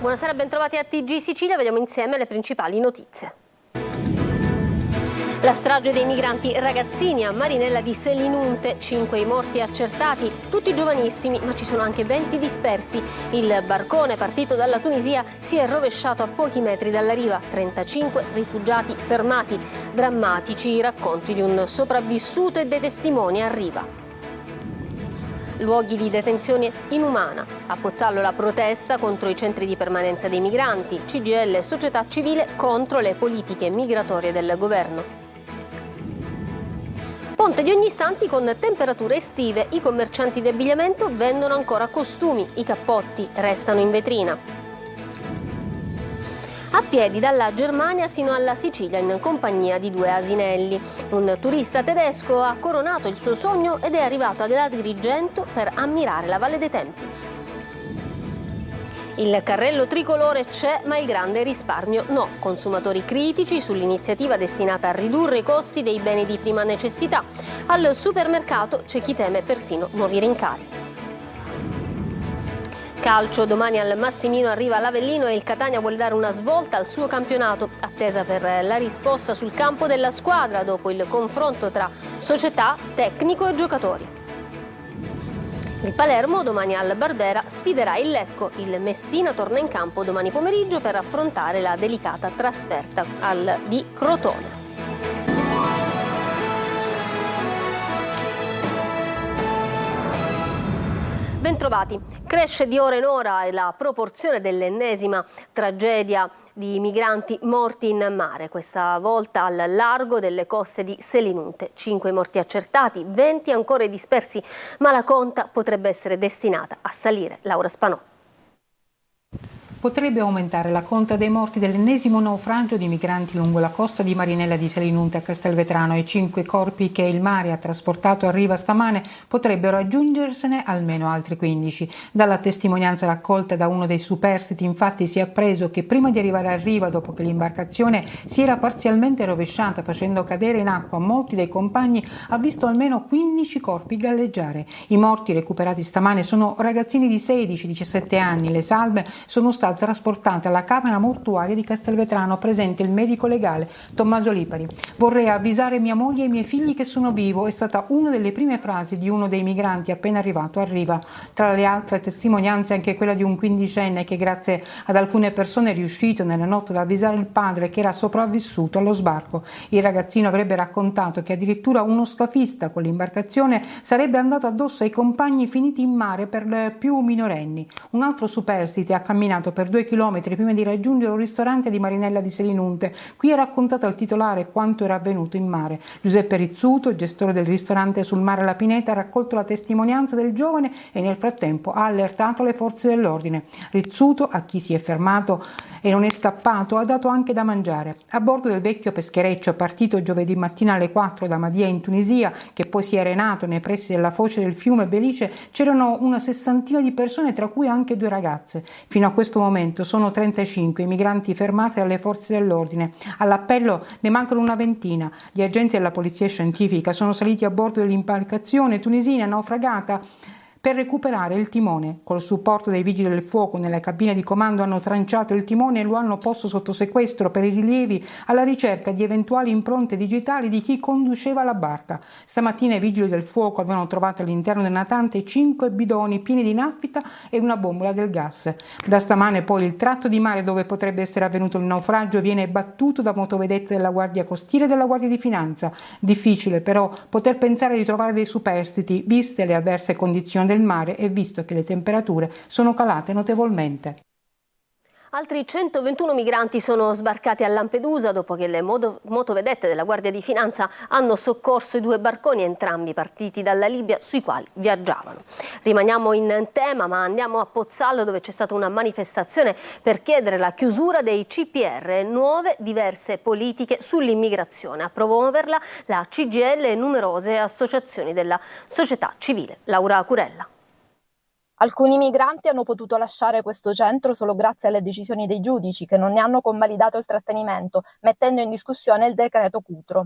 Buonasera, bentrovati a TG Sicilia, vediamo insieme le principali notizie. La strage dei migranti ragazzini a Marinella di Selinunte, 5 i morti accertati, tutti giovanissimi, ma ci sono anche 20 dispersi. Il barcone partito dalla Tunisia si è rovesciato a pochi metri dalla riva, 35 rifugiati fermati. Drammatici i racconti di un sopravvissuto e dei testimoni a riva. Luoghi di detenzione inumana. A Pozzallo la protesta contro i centri di permanenza dei migranti, CGIL e società civile contro le politiche migratorie del governo. Ponte di Ognissanti con temperature estive, i commercianti di abbigliamento vendono ancora costumi, i cappotti restano in vetrina. A piedi dalla Germania sino alla Sicilia in compagnia di 2 asinelli. Un turista tedesco ha coronato il suo sogno ed è arrivato ad Agrigento per ammirare la Valle dei Templi. Il carrello tricolore c'è, ma il grande risparmio no. Consumatori critici sull'iniziativa destinata a ridurre i costi dei beni di prima necessità. Al supermercato c'è chi teme perfino nuovi rincari. Calcio, domani al Massimino arriva l'Avellino e il Catania vuole dare una svolta al suo campionato, attesa per la risposta sul campo della squadra dopo il confronto tra società, tecnico e giocatori. Il Palermo domani al Barbera sfiderà il Lecco, il Messina torna in campo domani pomeriggio per affrontare la delicata trasferta di Crotone. Bentrovati. Cresce di ora in ora la proporzione dell'ennesima tragedia di migranti morti in mare, questa volta al largo delle coste di Selinunte. 5 morti accertati, 20 ancora dispersi, ma la conta potrebbe essere destinata a salire. Laura Spanò. Potrebbe aumentare la conta dei morti dell'ennesimo naufragio di migranti lungo la costa di Marinella di Selinunte a Castelvetrano e 5 corpi che il mare ha trasportato a riva stamane potrebbero aggiungersene almeno altri 15. Dalla testimonianza raccolta da uno dei superstiti infatti si è appreso che prima di arrivare a riva, dopo che l'imbarcazione si era parzialmente rovesciata facendo cadere in acqua molti dei compagni, ha visto almeno 15 corpi galleggiare. I morti recuperati stamane sono ragazzini di 16-17 anni, le salme sono state trasportate alla camera mortuaria di Castelvetrano, presente il medico legale Tommaso Lipari. Vorrei avvisare mia moglie e i miei figli che sono vivo, è stata una delle prime frasi di uno dei migranti appena arrivato a riva. Tra le altre testimonianze anche quella di un quindicenne che grazie ad alcune persone è riuscito nella notte ad avvisare il padre che era sopravvissuto allo sbarco. Il ragazzino avrebbe raccontato che addirittura uno scafista con l'imbarcazione sarebbe andato addosso ai compagni finiti in mare per più minorenni. Un altro superstite ha camminato per 2 chilometri prima di raggiungere un ristorante di Marinella di Selinunte. Qui ha raccontato al titolare quanto era avvenuto in mare. Giuseppe Rizzuto, gestore del ristorante sul mare La Pineta, ha raccolto la testimonianza del giovane e nel frattempo ha allertato le forze dell'ordine. Rizzuto, a chi si è fermato e non è scappato, ha dato anche da mangiare. A bordo del vecchio peschereccio partito giovedì mattina alle 4 da Madia in Tunisia, che poi si è arenato nei pressi della foce del fiume Belice, c'erano una 60ina di persone, tra cui anche 2 ragazze. Fino a questo momento sono 35 i migranti fermati dalle forze dell'ordine. All'appello ne mancano una ventina. Gli agenti della polizia scientifica sono saliti a bordo dell'imbarcazione tunisina naufragata per recuperare il timone. Col supporto dei vigili del fuoco nelle cabine di comando hanno tranciato il timone e lo hanno posto sotto sequestro per i rilievi alla ricerca di eventuali impronte digitali di chi conduceva la barca. Stamattina i vigili del fuoco avevano trovato all'interno del natante 5 bidoni pieni di nafta e una bombola del gas. Da stamane poi il tratto di mare dove potrebbe essere avvenuto il naufragio viene battuto da motovedette della Guardia Costiera e della Guardia di Finanza. Difficile però poter pensare di trovare dei superstiti viste le avverse condizioni del mare e visto che le temperature sono calate notevolmente. Altri 121 migranti sono sbarcati a Lampedusa dopo che le motovedette della Guardia di Finanza hanno soccorso i 2 barconi, entrambi partiti dalla Libia, sui quali viaggiavano. Rimaniamo in tema, ma andiamo a Pozzallo, dove c'è stata una manifestazione per chiedere la chiusura dei CPR e nuove diverse politiche sull'immigrazione. A promuoverla la CGIL e numerose associazioni della società civile. Laura Curella. Alcuni migranti hanno potuto lasciare questo centro solo grazie alle decisioni dei giudici che non ne hanno convalidato il trattenimento, mettendo in discussione il decreto Cutro.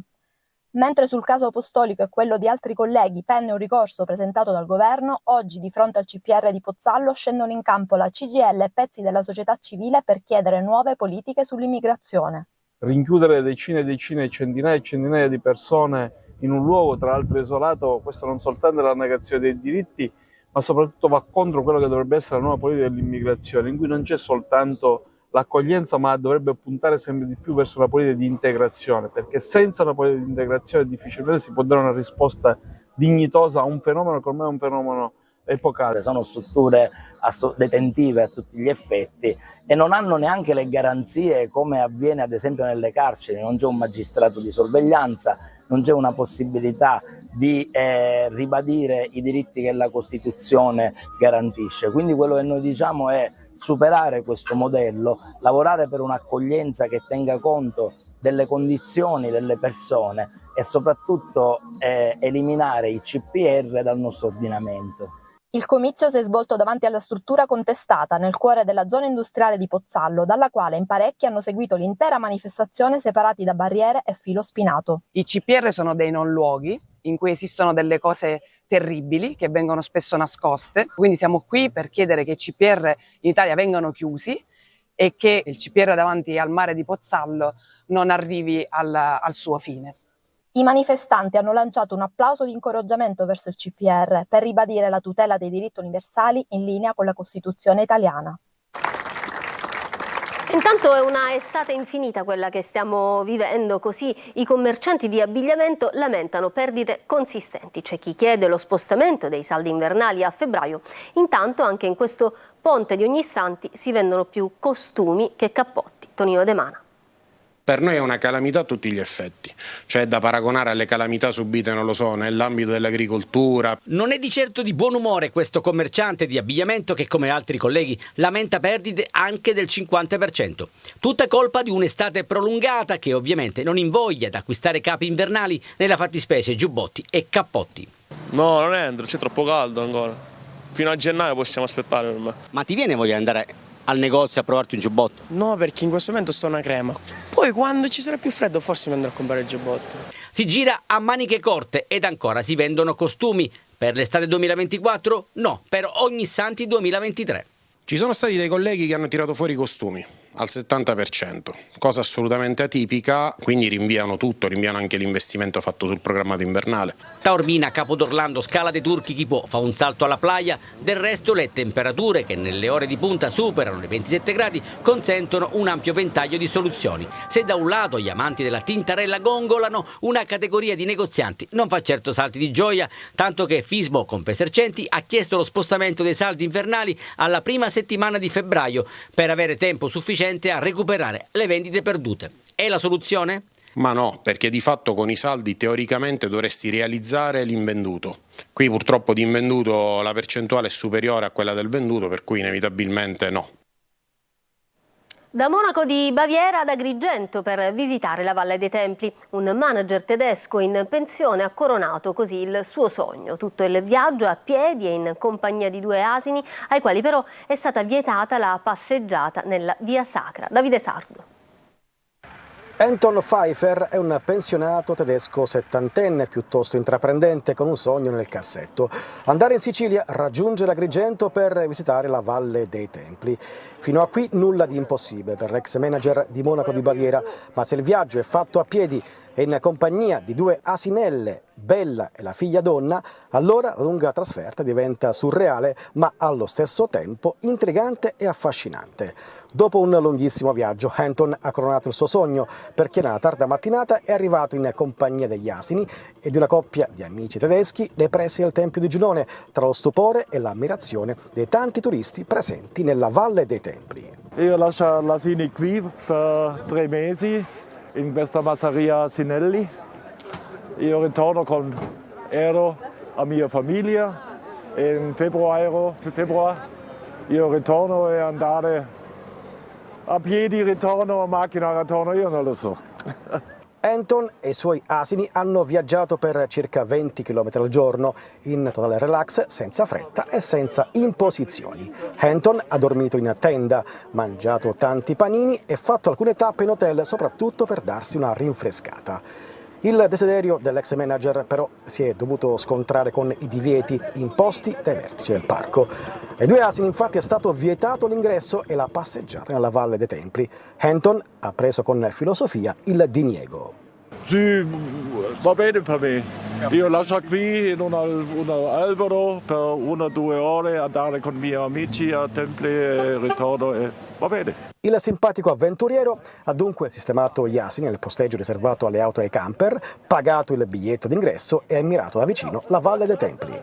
Mentre sul caso Apostolico e quello di altri colleghi penne un ricorso presentato dal governo, oggi di fronte al CPR di Pozzallo scendono in campo la CGIL e pezzi della società civile per chiedere nuove politiche sull'immigrazione. Rinchiudere decine e decine, centinaia e centinaia di persone in un luogo tra l'altro isolato, questo non soltanto è la negazione dei diritti, ma soprattutto va contro quello che dovrebbe essere la nuova politica dell'immigrazione, in cui non c'è soltanto l'accoglienza, ma dovrebbe puntare sempre di più verso una politica di integrazione, perché senza una politica di integrazione difficilmente si può dare una risposta dignitosa a un fenomeno che ormai è un fenomeno epocale. Sono strutture detentive a tutti gli effetti e non hanno neanche le garanzie come avviene ad esempio nelle carceri, non c'è un magistrato di sorveglianza, non c'è una possibilità di ribadire i diritti che la Costituzione garantisce. Quindi quello che noi diciamo è superare questo modello, lavorare per un'accoglienza che tenga conto delle condizioni delle persone e soprattutto eliminare i CPR dal nostro ordinamento. Il comizio si è svolto davanti alla struttura contestata nel cuore della zona industriale di Pozzallo, dalla quale in parecchi hanno seguito l'intera manifestazione separati da barriere e filo spinato. I CPR sono dei non luoghi in cui esistono delle cose terribili che vengono spesso nascoste, quindi siamo qui per chiedere che i CPR in Italia vengano chiusi e che il CPR davanti al mare di Pozzallo non arrivi al suo fine. I manifestanti hanno lanciato un applauso di incoraggiamento verso il CPR per ribadire la tutela dei diritti universali in linea con la Costituzione italiana. Intanto è una estate infinita quella che stiamo vivendo, così i commercianti di abbigliamento lamentano perdite consistenti. C'è chi chiede lo spostamento dei saldi invernali a febbraio. Intanto anche in questo ponte di Ognissanti si vendono più costumi che cappotti. Tonino De Mana. Per noi è una calamità a tutti gli effetti, cioè da paragonare alle calamità subite, non lo so, nell'ambito dell'agricoltura. Non è di certo di buon umore questo commerciante di abbigliamento che, come altri colleghi, lamenta perdite anche del 50%. Tutta colpa di un'estate prolungata che ovviamente non invoglia ad acquistare capi invernali, nella fattispecie giubbotti e cappotti. No, non entro, c'è troppo caldo ancora. Fino a gennaio possiamo aspettare per me. Ma ti viene voglia di andare al negozio a provarti un giubbotto? No, perché in questo momento sto una crema. Poi quando ci sarà più freddo forse mi andrò a comprare il giubbotto. Si gira a maniche corte ed ancora si vendono costumi. Per l'estate 2024? No, per Ognissanti 2023. Ci sono stati dei colleghi che hanno tirato fuori i costumi al 70%, cosa assolutamente atipica, quindi rinviano tutto, rinviano anche l'investimento fatto sul programmato invernale. Taormina, Capodorlando, Scala dei Turchi, chi può fa un salto alla playa, del resto le temperature che nelle ore di punta superano i 27 gradi consentono un ampio ventaglio di soluzioni. Se da un lato gli amanti della tintarella gongolano, una categoria di negozianti non fa certo salti di gioia, tanto che Fismo Confesercenti ha chiesto lo spostamento dei saldi invernali alla prima settimana di febbraio per avere tempo sufficiente a recuperare le vendite perdute. È la soluzione? Ma no, perché di fatto con i saldi teoricamente dovresti realizzare l'invenduto. Qui purtroppo di invenduto la percentuale è superiore a quella del venduto, per cui inevitabilmente no. Da Monaco di Baviera ad Agrigento per visitare la Valle dei Templi. Un manager tedesco in pensione ha coronato così il suo sogno. Tutto il viaggio a piedi e in compagnia di 2 asini, ai quali però è stata vietata la passeggiata nella Via Sacra. Davide Sardo. Anton Pfeiffer è un pensionato tedesco settantenne, piuttosto intraprendente, con un sogno nel cassetto: andare in Sicilia, raggiungere Agrigento per visitare la Valle dei Templi. Fino a qui nulla di impossibile per l'ex manager di Monaco di Baviera, ma se il viaggio è fatto a piedi e in compagnia di 2 asinelle, Bella e la figlia Donna, allora la lunga trasferta diventa surreale, ma allo stesso tempo intrigante e affascinante. Dopo un lunghissimo viaggio, Anton ha coronato il suo sogno, perché nella tarda mattinata è arrivato in compagnia degli asini e di una coppia di amici tedeschi nei pressi del Tempio di Giunone, tra lo stupore e l'ammirazione dei tanti turisti presenti nella Valle dei Templi. Io lascio gli asini qui per 3 mesi in questa masseria Sinelli. Io ritorno con Ero a mia famiglia e in febbraio io ritorno e andare a piedi, ritorno a macchina, ritorno, io non lo so. Anton e i suoi asini hanno viaggiato per circa 20 km al giorno, in totale relax, senza fretta e senza imposizioni. Anton ha dormito in tenda, mangiato tanti panini e fatto alcune tappe in hotel, soprattutto per darsi una rinfrescata. Il desiderio dell'ex manager però si è dovuto scontrare con i divieti imposti dai vertici del parco. Ai due asini infatti è stato vietato l'ingresso e la passeggiata nella Valle dei Templi. Hampton ha preso con filosofia il diniego. Sì, va bene per me. Io lascio qui in un albero per 1 o 2 ore, andare con i miei amici a Templi e ritorno e va bene. Il simpatico avventuriero ha dunque sistemato gli asini nel posteggio riservato alle auto e ai camper, pagato il biglietto d'ingresso e ammirato da vicino la Valle dei Templi.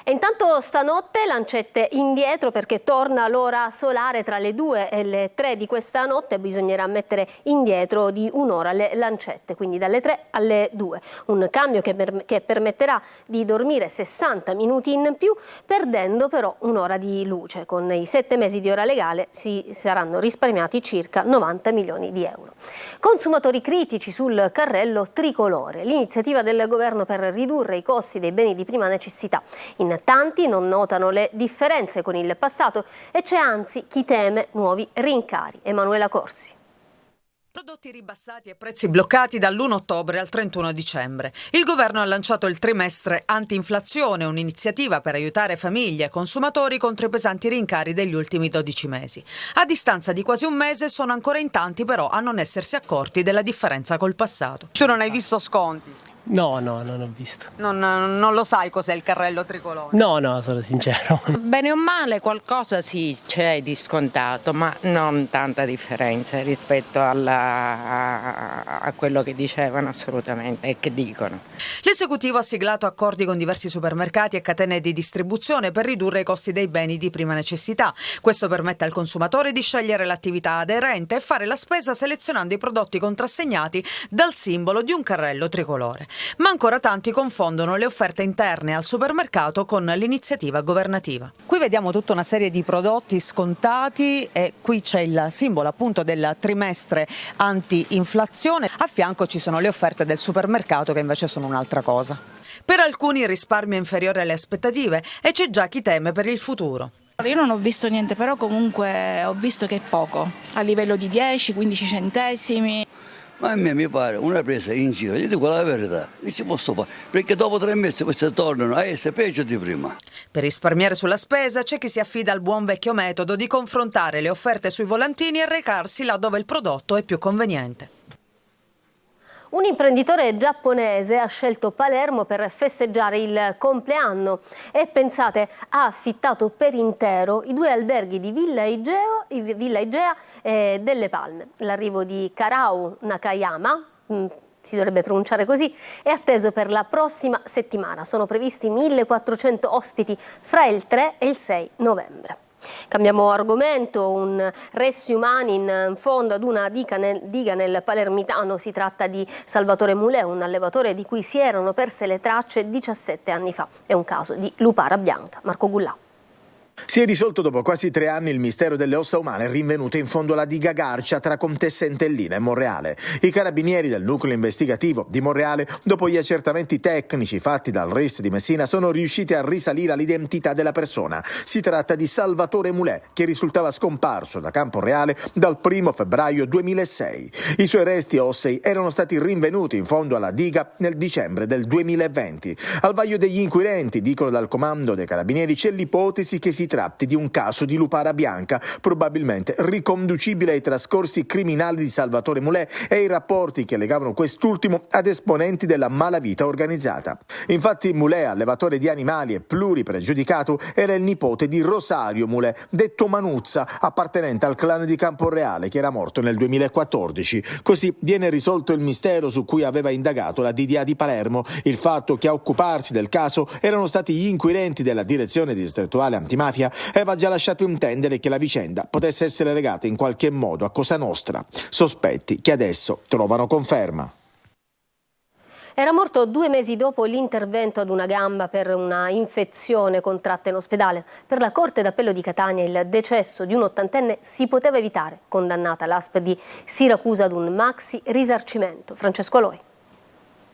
E intanto stanotte lancette indietro perché torna l'ora solare tra le 2 e le 3 di questa notte, bisognerà mettere indietro di un'ora le lancette, quindi dalle 3 alle 2. Un cambio che permetterà di dormire 60 minuti in più, perdendo però un'ora di luce. Con i 7 mesi di ora legale si saranno risparmiati circa 90 milioni di euro. Consumatori critici sul carrello tricolore, l'iniziativa del governo per ridurre i costi dei beni di prima necessità. In tanti non notano le differenze con il passato e c'è anzi chi teme nuovi rincari. Emanuela Corsi. Prodotti ribassati e prezzi bloccati dall'1 ottobre al 31 dicembre. Il governo ha lanciato il trimestre anti-inflazione, un'iniziativa per aiutare famiglie e consumatori contro i pesanti rincari degli ultimi 12 mesi. A distanza di quasi un mese sono ancora in tanti però a non essersi accorti della differenza col passato. Tu non hai visto sconti? No, non ho visto. Non lo sai cos'è il carrello tricolore? No, sono sincero. Bene o male qualcosa sì c'è di scontato, ma non tanta differenza rispetto a quello che dicevano assolutamente e che dicono. L'esecutivo ha siglato accordi con diversi supermercati e catene di distribuzione per ridurre i costi dei beni di prima necessità. Questo permette al consumatore di scegliere l'attività aderente e fare la spesa selezionando i prodotti contrassegnati dal simbolo di un carrello tricolore. Ma ancora tanti confondono le offerte interne al supermercato con l'iniziativa governativa. Qui vediamo tutta una serie di prodotti scontati e qui c'è il simbolo appunto del trimestre anti-inflazione. A fianco ci sono le offerte del supermercato che invece sono un'altra cosa. Per alcuni il risparmio è inferiore alle aspettative e c'è già chi teme per il futuro. Io non ho visto niente, però comunque ho visto che è poco, a livello di 10-15 centesimi. Ma a me mi pare una presa in giro, gli dico la verità, che ci posso fare? Perché dopo 3 mesi queste tornano a essere peggio di prima. Per risparmiare sulla spesa c'è chi si affida al buon vecchio metodo di confrontare le offerte sui volantini e recarsi là dove il prodotto è più conveniente. Un imprenditore giapponese ha scelto Palermo per festeggiare il compleanno e pensate, ha affittato per intero i 2 alberghi di Villa Igea e delle Palme. L'arrivo di Karao Nakayama, si dovrebbe pronunciare così, è atteso per la prossima settimana. Sono previsti 1400 ospiti fra il 3 e il 6 novembre. Cambiamo argomento, un rescue umani in fondo ad una diga nel Palermitano. Si tratta di Salvatore Mulè, un allevatore di cui si erano perse le tracce 17 anni fa. È un caso di lupara bianca. Marco Gullà. Si è risolto dopo quasi 3 anni il mistero delle ossa umane rinvenute in fondo alla diga Garcia tra Contessa Entellina e Monreale. I carabinieri del nucleo investigativo di Monreale, dopo gli accertamenti tecnici fatti dal RIS di Messina, sono riusciti a risalire all'identità della persona. Si tratta di Salvatore Mulè, che risultava scomparso da Camporeale dal 1 febbraio 2006. I suoi resti ossei erano stati rinvenuti in fondo alla diga nel dicembre del 2020. Al vaglio degli inquirenti, dicono dal comando dei carabinieri, c'è l'ipotesi che si tratti di un caso di lupara bianca, probabilmente riconducibile ai trascorsi criminali di Salvatore Mulè e ai rapporti che legavano quest'ultimo ad esponenti della malavita organizzata. Infatti Mulè, allevatore di animali e pluripregiudicato, era il nipote di Rosario Mulè, detto Manuzza, appartenente al clan di Camporeale, che era morto nel 2014. Così viene risolto il mistero su cui aveva indagato la DDA di Palermo, il fatto che a occuparsi del caso erano stati gli inquirenti della direzione distrettuale antimafia aveva già lasciato intendere che la vicenda potesse essere legata in qualche modo a Cosa Nostra, sospetti che adesso trovano conferma. Era morto 2 mesi dopo l'intervento ad una gamba per una infezione contratta in ospedale. Per la Corte d'Appello di Catania il decesso di un 80enne si poteva evitare, condannata l'ASP di Siracusa ad un maxi risarcimento. Francesco Aloi.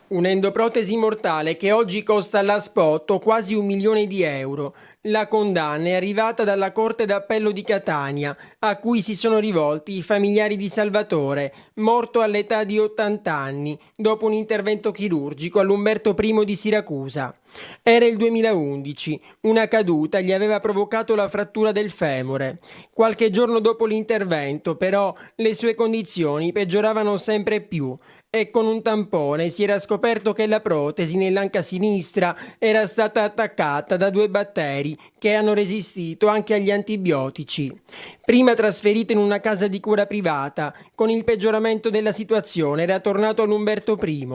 Un'endoprotesi mortale che oggi costa alla Spot quasi 1 milione di euro. La condanna è arrivata dalla Corte d'Appello di Catania, a cui si sono rivolti i familiari di Salvatore, morto all'età di 80 anni, dopo un intervento chirurgico all'Umberto I di Siracusa. Era il 2011, una caduta gli aveva provocato la frattura del femore. Qualche giorno dopo l'intervento, però, le sue condizioni peggioravano sempre più e con un tampone si era scoperto che la protesi nell'anca sinistra era stata attaccata da 2 batteri che hanno resistito anche agli antibiotici. Prima trasferito in una casa di cura privata, con il peggioramento della situazione era tornato all'Umberto I.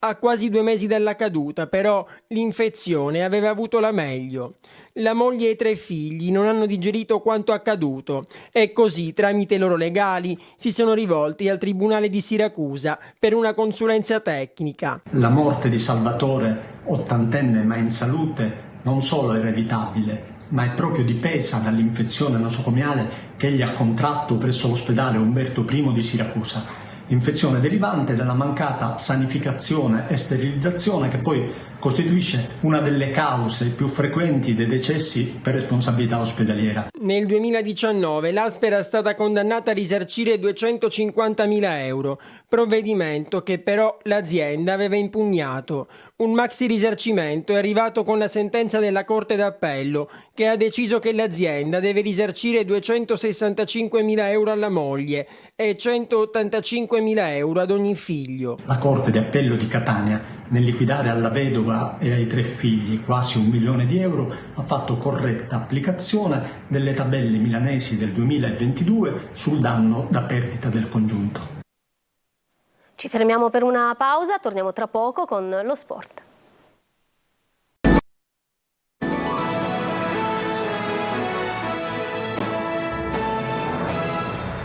A quasi 2 mesi dalla caduta, però, l'infezione aveva avuto la meglio. La moglie e i 3 figli non hanno digerito quanto accaduto e così, tramite i loro legali, si sono rivolti al Tribunale di Siracusa per una consulenza tecnica. La morte di Salvatore, ottantenne ma in salute, non solo è evitabile, ma è proprio dipesa dall'infezione nosocomiale che egli ha contratto presso l'ospedale Umberto I di Siracusa. Infezione derivante dalla mancata sanificazione e sterilizzazione che poi costituisce una delle cause più frequenti dei decessi per responsabilità ospedaliera. Nel 2019 l'Aspe era stata condannata a risarcire 250.000 euro, provvedimento che però l'azienda aveva impugnato. Un maxi risarcimento è arrivato con la sentenza della Corte d'Appello che ha deciso che l'azienda deve risarcire 265.000 euro alla moglie e 185.000 euro ad ogni figlio. La Corte d'Appello di Catania, nel liquidare alla vedova e ai 3 figli quasi 1 milione di euro, ha fatto corretta applicazione delle tabelle milanesi del 2022 sul danno da perdita del congiunto. Ci fermiamo per una pausa, torniamo tra poco con lo sport.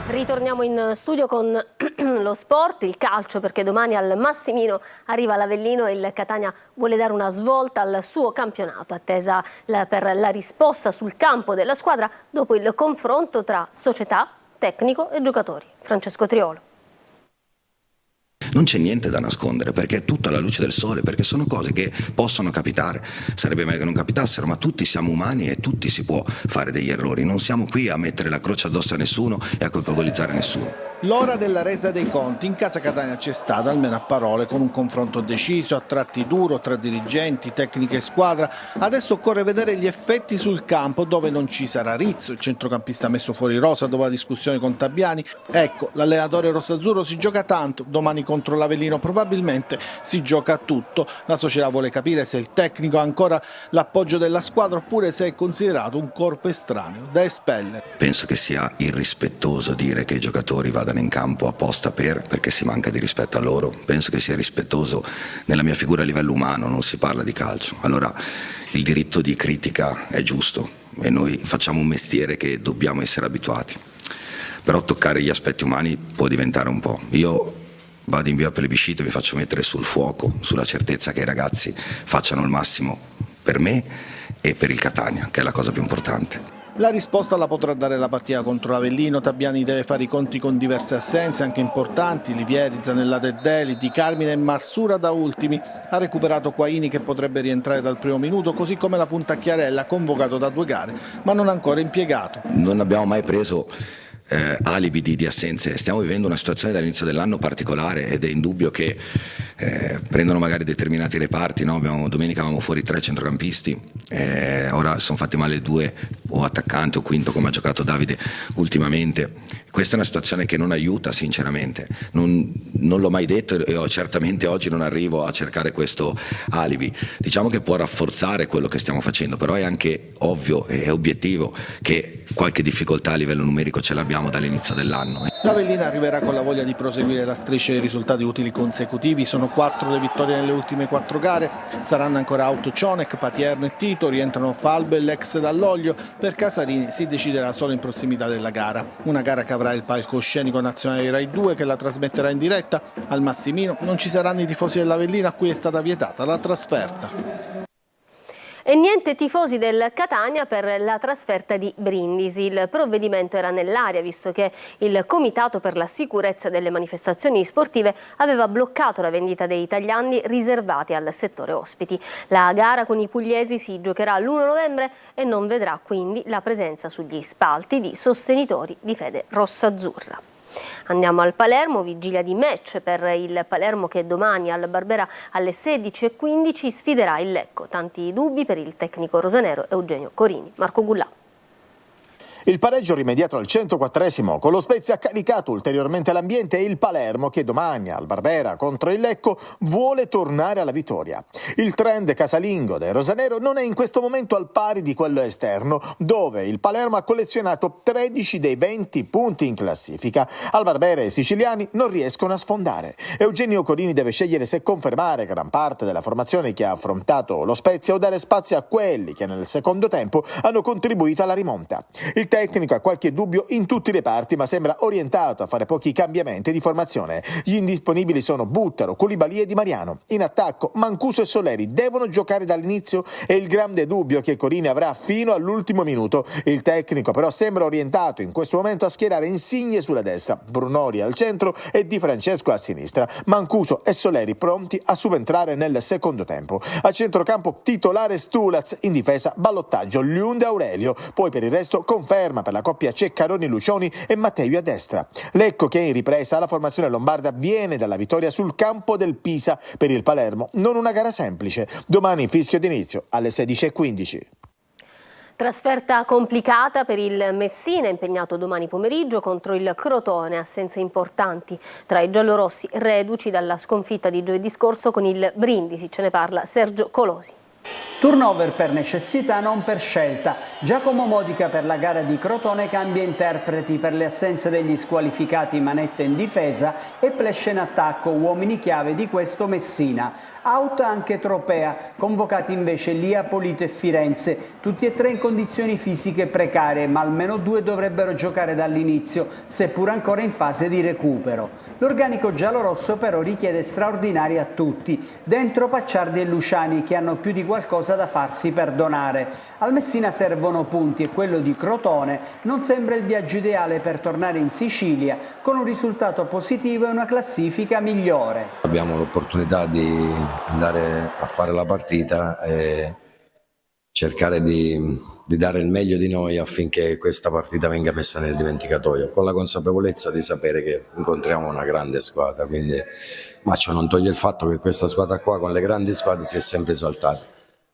Ritorniamo in studio con lo sport, il calcio, perché domani al Massimino arriva l'Avellino e il Catania vuole dare una svolta al suo campionato, attesa per la risposta sul campo della squadra dopo il confronto tra società, tecnico e giocatori. Francesco Triolo. Non c'è niente da nascondere perché è tutta alla luce del sole, perché sono cose che possono capitare, sarebbe meglio che non capitassero, ma tutti siamo umani e tutti si può fare degli errori, non siamo qui a mettere la croce addosso a nessuno e a colpevolizzare nessuno. L'ora della resa dei conti in casa Catania c'è stata, almeno a parole, con un confronto deciso, a tratti duro tra dirigenti, tecnica e squadra. Adesso occorre vedere gli effetti sul campo, dove non ci sarà Rizzo, il centrocampista messo fuori rosa dopo la discussione con Tabiani. Ecco, l'allenatore rossazzurro si gioca tanto, domani contro l'Avellino probabilmente si gioca tutto. La società vuole capire se il tecnico ha ancora l'appoggio della squadra oppure se è considerato un corpo estraneo da espellere. Penso che sia irrispettoso dire che i giocatori vadano in campo apposta perché si manca di rispetto a loro. Penso che sia rispettoso nella mia figura a livello umano, non si parla di calcio. Allora il diritto di critica è giusto e noi facciamo un mestiere che dobbiamo essere abituati, però toccare gli aspetti umani può diventare un po'. Io vado in via plebiscito e mi faccio mettere sul fuoco, sulla certezza che i ragazzi facciano il massimo per me e per il Catania, che è la cosa più importante. La risposta la potrà dare la partita contro l'Avellino. Tabiani deve fare i conti con diverse assenze, anche importanti. Livieri, Zanellata e Deli, Di Carmine e Marsura da ultimi. Ha recuperato Quaini che potrebbe rientrare dal primo minuto, così come la punta Chiarella, convocato da 2 gare, ma non ancora impiegato. Non abbiamo mai preso alibi di assenze, stiamo vivendo una situazione dall'inizio dell'anno particolare ed è indubbio che prendono magari determinati reparti, no? Domenica avevamo fuori 3 centrocampisti, ora sono fatti male 2 o attaccanti o quinto come ha giocato Davide ultimamente. Questa è una situazione che non aiuta sinceramente, non l'ho mai detto e certamente oggi non arrivo a cercare questo alibi. Diciamo che può rafforzare quello che stiamo facendo, però è anche ovvio e obiettivo che qualche difficoltà a livello numerico ce l'abbiamo dall'inizio dell'anno. L'Avellino arriverà con la voglia di proseguire la striscia dei risultati utili consecutivi. Sono 4 le vittorie nelle ultime 4 gare. Saranno ancora out Cionek, Patierno e Tito, rientrano Falbo e l'ex Dall'Oglio. Per Casarini si deciderà solo in prossimità della gara. Una gara che avrà il palcoscenico nazionale Rai 2 che la trasmetterà in diretta. Al Massimino non ci saranno i tifosi dell'Avellino a cui è stata vietata la trasferta. E niente tifosi del Catania per la trasferta di Brindisi. Il provvedimento era nell'aria, visto che il Comitato per la sicurezza delle manifestazioni sportive aveva bloccato la vendita dei tagliandi riservati al settore ospiti. La gara con i pugliesi si giocherà l'1 novembre e non vedrà quindi la presenza sugli spalti di sostenitori di fede rossazzurra. Andiamo al Palermo, vigilia di match per il Palermo che domani al Barbera alle 16:15 sfiderà il Lecco. Tanti dubbi per il tecnico rosanero Eugenio Corini. Marco Gullà. Il pareggio rimediato al 104esimo con lo Spezia ha caricato ulteriormente l'ambiente e il Palermo che domani al Barbera contro il Lecco vuole tornare alla vittoria. Il trend casalingo del rosanero non è in questo momento al pari di quello esterno, dove il Palermo ha collezionato 13 dei 20 punti in classifica. Al Barbera i siciliani non riescono a sfondare. Eugenio Corini deve scegliere se confermare gran parte della formazione che ha affrontato lo Spezia o dare spazio a quelli che nel secondo tempo hanno contribuito alla rimonta. Il tecnico ha qualche dubbio in tutti i reparti, ma sembra orientato a fare pochi cambiamenti di formazione. Gli indisponibili sono Buttaro, Koulibaly e Di Mariano. In attacco Mancuso e Soleri devono giocare dall'inizio e il grande dubbio che Corini avrà fino all'ultimo minuto. Il tecnico però sembra orientato in questo momento a schierare Insigne sulla destra, Brunori al centro e Di Francesco a sinistra. Mancuso e Soleri pronti a subentrare nel secondo tempo. A centrocampo titolare Stulaz, in difesa ballottaggio Liunde Aurelio. Poi per il resto conferma per la coppia Ceccaroni-Lucioni e Matteo a destra. Lecco che in ripresa la formazione lombarda viene dalla vittoria sul campo del Pisa. Per il Palermo non una gara semplice. Domani fischio d'inizio alle 16:15. Trasferta complicata per il Messina, impegnato domani pomeriggio contro il Crotone, assenze importanti tra i giallorossi reduci dalla sconfitta di giovedì scorso con il Brindisi. Ce ne parla Sergio Colosi. Turnover per necessità, non per scelta. Giacomo Modica per la gara di Crotone cambia interpreti per le assenze degli squalificati Manetta in difesa e Plesce in attacco, uomini chiave di questo Messina. Out anche Tropea, convocati invece Lia, Polito e Firenze, tutti e tre in condizioni fisiche precarie, ma almeno due dovrebbero giocare dall'inizio, seppur ancora in fase di recupero. L'organico giallorosso però richiede straordinari a tutti, dentro Pacciardi e Luciani che hanno più di qualcosa da farsi perdonare. Al Messina servono punti e quello di Crotone non sembra il viaggio ideale per tornare in Sicilia con un risultato positivo e una classifica migliore. Abbiamo l'opportunità di andare a fare la partita e cercare di dare il meglio di noi affinché questa partita venga messa nel dimenticatoio, con la consapevolezza di sapere che incontriamo una grande squadra, quindi, ma ciò non toglie il fatto che questa squadra qua con le grandi squadre si è sempre esaltata.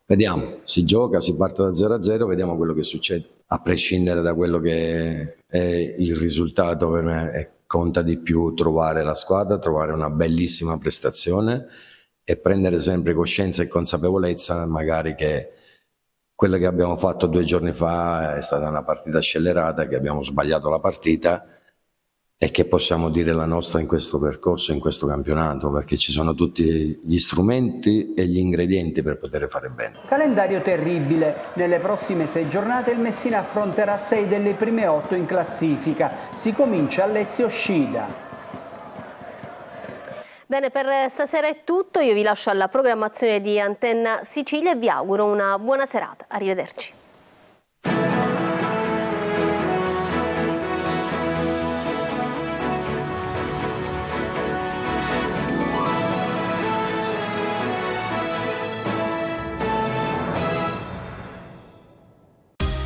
Vediamo, si gioca, si parte da 0-0, vediamo quello che succede. A prescindere da quello che è il risultato, per me conta di più trovare la squadra, trovare una bellissima prestazione e prendere sempre coscienza e consapevolezza magari che quello che abbiamo fatto 2 giorni fa è stata una partita scellerata, che abbiamo sbagliato la partita e che possiamo dire la nostra in questo percorso, in questo campionato, perché ci sono tutti gli strumenti e gli ingredienti per poter fare bene. Calendario terribile. Nelle prossime 6 giornate il Messina affronterà 6 delle prime 8 in classifica. Si comincia a Lezio Scida. Bene, per stasera è tutto. Io vi lascio alla programmazione di Antenna Sicilia e vi auguro una buona serata. Arrivederci.